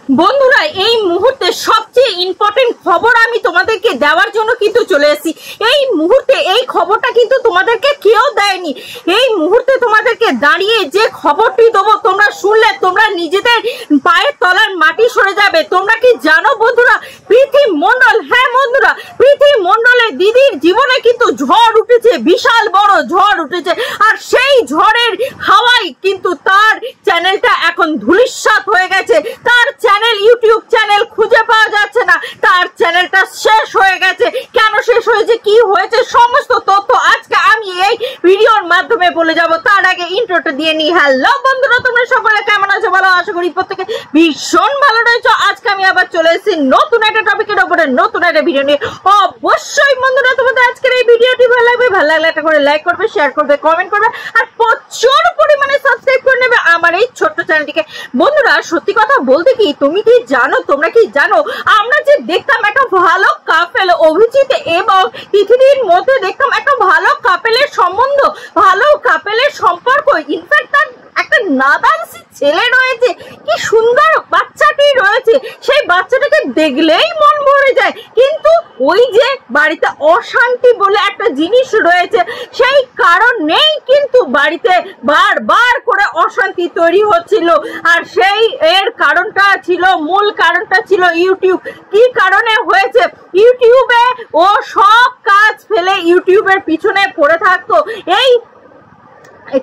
বন্ধুরা এই মুহূর্তে সবচেয়ে ইম্পর্টেন্ট খবর আমি তোমাদেরকে দেওয়ার জন্য কিন্তু চলে এসেছি। এই মুহূর্তে এই খবরটা কিন্তু তোমাদেরকে কেউ দেয়নি। এই মুহূর্তে তোমাদেরকে দাঁড়িয়ে যে খবরটি দেবো তোমরা শুনলে তোমরা নিজেদের পায়ের তলার মাটি সরে যাবে। তোমরা কি জানো বন্ধুরা, প্রীতি মণ্ডল, হ্যাঁ বন্ধুরা, প্রীতি মণ্ডলের দিদির জীবনে কিন্তু ঝড় উঠেছে, বিশাল বড় ঝড় উঠেছে। আর সেই ঝড়ের হাওয়ায় কিন্তু তার চ্যানেলটা এখন ধূলিসাৎ হয়ে গেছে। তার চ্যানেল, ইউটিউব চ্যানেল খুঁজে পাওয়া যাচ্ছে না। তার চ্যানেলটা শেষ হয়ে গেছে। কেন শেষ হয়েছে, কি হয়েছে, সমস্ত তথ্য আজকে আমি এই ভিডিওর মাধ্যমে বলে যাব। তার আগে ইন্ট্রোটা দিয়ে নিই। হ্যালো বন্ধুরা, তোমরা সকলে কেমন আছো? ভালো, আশা করি প্রত্যেকে ভীষণ ভালো রয়েছো। আজকে আমি আবার চলে এসেছি নতুন একটা টপিকের উপরে, নতুন একটা ভিডিও নিয়ে। অবশ্যই বন্ধুরা তোমাদের আজকের এই ভিডিওটি ভালো লাগবে। ভালো লাগলে একটা করে লাইক করবে, শেয়ার করবে, কমেন্ট করবে আর প্রচুর পরিমাণে সাবস্ক্রাইব করে নেবে আমার এই ছোট্ট চ্যানেলটিকে। বন্ধুরা সত্যি কথা বলতে কি, তুমি কি জানো, তোমরা কি জানো, আমরা যে দেখতাম একটা ভালো কাপেল অভিজিৎ এবং তিথিদির মধ্যে দেখতাম একটা ভালো কাপেলের সম্বন্ধ, ভালো কাপেলের সম্পর্ক। ইনফ্যাক্ট তার একটা নাদান ছেলে রয়েছে, কি সুন্দর বাচ্চাটি রয়েছে, সেই বাচ্চাটাকে দেখলেই মন ভরে যায়। কিন্তু ওই যে বাড়িতে অশান্তি বলে একটা জিনিস রয়েছে, সেই কারণেই কিন্তু বাড়িতে বারবার করে অশান্তি তৈরি হচ্ছিল। আর সেই এর কারণটা ছিল, মূল কারণটা ছিল ইউটিউব। কি কারণে হয়েছে? ইউটিউবে ও সব কাজ ফেলে ইউটিউবের পিছনে পড়ে থাকতো। এই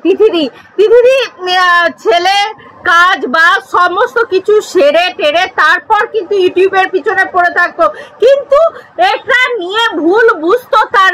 তিথিদি ছেলে কাজ বা সমস্ত কিছু সেরে টেরে তারপর কিন্তু ইউটিউবের পিছনে পড়ে থাকতো। কিন্তু এটা নিয়ে ভুল বুঝতো তার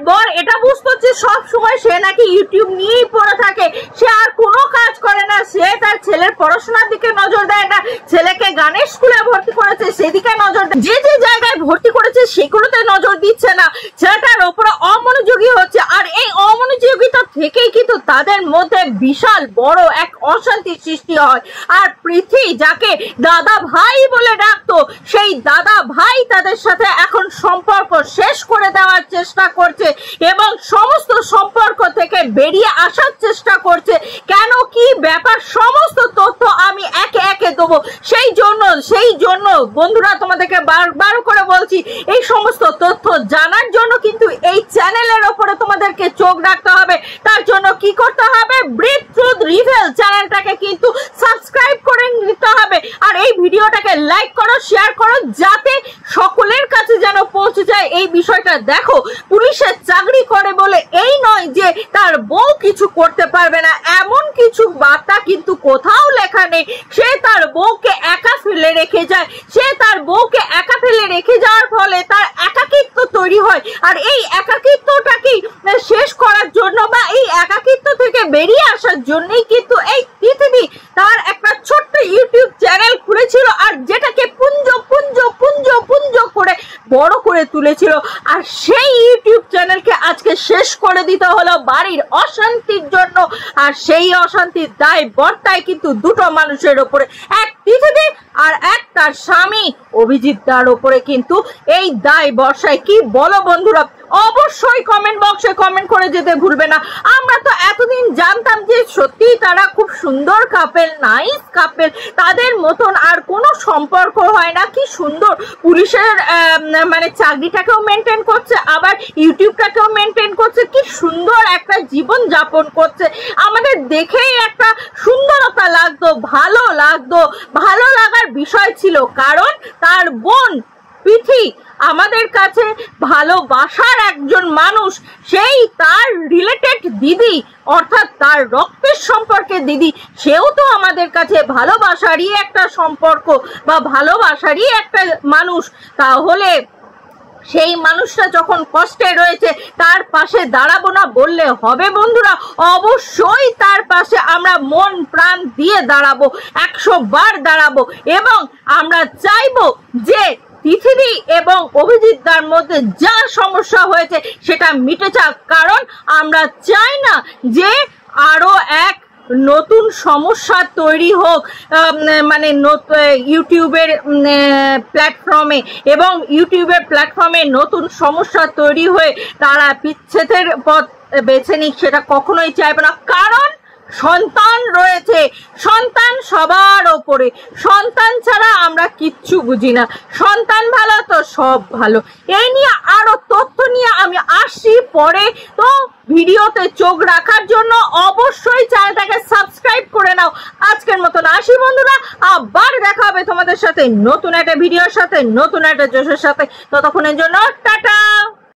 বর এটা বুঝতো যে সব সময় সে নাকি ইউটিউব নিয়েই পড়ে থাকে, সে আর কোনো কাজ করে না। সে তার ছেলের পড়াশোনার দিকে নজর দেয় না, ছেলেকে গানের স্কুলে ভর্তি করেছে সেদিকে নজর দেয়, যে যে জায়গায় ভর্তি করেছে সেগুলোতে নজর দিচ্ছে না, ছেলেটার উপরে অমনোযোগী হচ্ছে। আর এই অমনোযোগিতা থেকেই কিন্তু তাদের মধ্যে বিশাল বড় এক অশান্তি সৃষ্টি হয়। আর পৃথ্বী যাকে দাদা ভাই বলে ডাকতো, সেই দাদা ভাই তাদের সাথে এখন সম্পর্ক শেষ করে দেওয়ার চেষ্টা করছে এবং সমস্ত সম্পর্ক থেকে বেরিয়ে আসার চেষ্টা করছে। কেন, কি ব্যাপার, সমস্ত তথ্য আমি একে একে দেবো। সেই জন্য বন্ধুরা তোমাদেরকে বারবার করে বলছি, এই সমস্ত তথ্য জানার জন্য কিন্তু এই চ্যানেলের ওপরে তোমাদেরকে চোখ রাখতে হবে। তার জন্য কি করতে হবে? ব্রিথ ট্রুথ রিভেল চ্যানেলটাকে কিন্তু সাবস্ক্রাইব করে নিতে হবে। আর এই ভিডিওটাকে লাইক করো, শেয়ার করো, যাতে সকলের কাছে যেন পৌঁছে যায় এই বিষয়টা। দেখো, পুলিশের চাকরি করে বলে এই নয় যে তার বউ কিছু করতে পারবে না, এমন কিছু বার্তা কিন্তু কোথাও লেখা নেই। সে তার বউকে একা ফেলে রেখে যায়, সে তার বউকে একা ফেলে রেখে যাওয়ার ফলে তার একাকিত্ব তৈরি হয়। আর এই একাকিত্বটাকে শেষ করার জন্য বা এই একাকিত্ব থেকে বেরিয়ে আসার জন্যই কিন্তু এই পৃথিবী তার একটা ছোট্ট ইউটিউব চ্যানেল খুলেছিল, আর যেটাকে পুঞ্জ পুঞ্জ পুঞ্জ পুঞ্জ করে বড় করে তুলেছিল। আর সেই ইউটিউব চ্যানেলকে আজকে শেষ করে দিতে হলো বাড়ির অশান্তির জন্য। আর সেই অশান্তির দায় বর্তায় কিন্তু দুটো মানুষের ওপরে, এক পৃথিবী আর এক তার স্বামী অভিজিৎ দার ওপরে কিন্তু এই দায় বর্ষায়। কি বলো বন্ধুরা? অবশ্যই কমেন্ট বক্সে কমেন্ট করে যেতে ভুলবে না। আমরা তো এতদিন জানতাম যে সত্যি তারা খুব সুন্দর কাপেল, নাইস কাপেল, তাদের মতন আর কোনো সম্পর্ক হয় না। কি সুন্দর পুলিশের মানে চাকরিটাকেও মেনটেন করছে, আবার ইউটিউবটাকেও মেনটেন করছে, কি সুন্দর একটা জীবন যাপন করছে। আমাদের দেখেই একটা সুন্দরতা লাগতো, ভালো লাগার বিষয় ছিল। কারণ তার বোন পৃথি আমাদের কাছে ভালোবাসার একজন মানুষ, সেই তার রিলেটেড দিদি, অর্থাৎ তার রক্তের সম্পর্কে দিদি, সেও তো আমাদের কাছে ভালোবাসারই একটা সম্পর্ক বা ভালোবাসারই একটা মানুষ। তাহলে সেই মানুষটা যখন কষ্টে রয়েছে তার পাশে দাঁড়াবো না বললে হবে বন্ধুরা? অবশ্যই তার পাশে আমরা মন প্রাণ দিয়ে দাঁড়াবো, 100 বার দাঁড়াবো। এবং আমরা চাইবো যে তিথিদি এবং অভিজিৎ দার মধ্যে যা সমস্যা হয়েছে সেটা মিটে যাক। কারণ আমরা চাই না যে আরো এক নতুন সমস্যা তৈরি হোক, মানে ইউটিউবের প্ল্যাটফর্মে, এবং ইউটিউবের প্ল্যাটফর্মে নতুন সমস্যা তৈরি হয়ে তারা বিচ্ছেদের পথ বেছে নিক, সেটা কখনোই চাইবে না। কারণ সন্তান রয়েছে, সন্তান সবার ওপরে, সন্তান ছাড়া আমরা কিচ্ছু বুঝি না, সন্তান ভালো তো সব ভালো। এই নিয়ে আরো তথ্য নিয়ে আমি আসছি পরে। তো ভিডিওতে চোখ রাখার জন্য অবশ্যই চ্যানেলটাকে সাবস্ক্রাইব করে নাও। আজকের মতন আসি বন্ধুরা, আবার দেখা হবে তোমাদের সাথে নতুন একটা ভিডিওর সাথে, নতুন একটা জোশের সাথে। ততক্ষণের জন্য টাটা।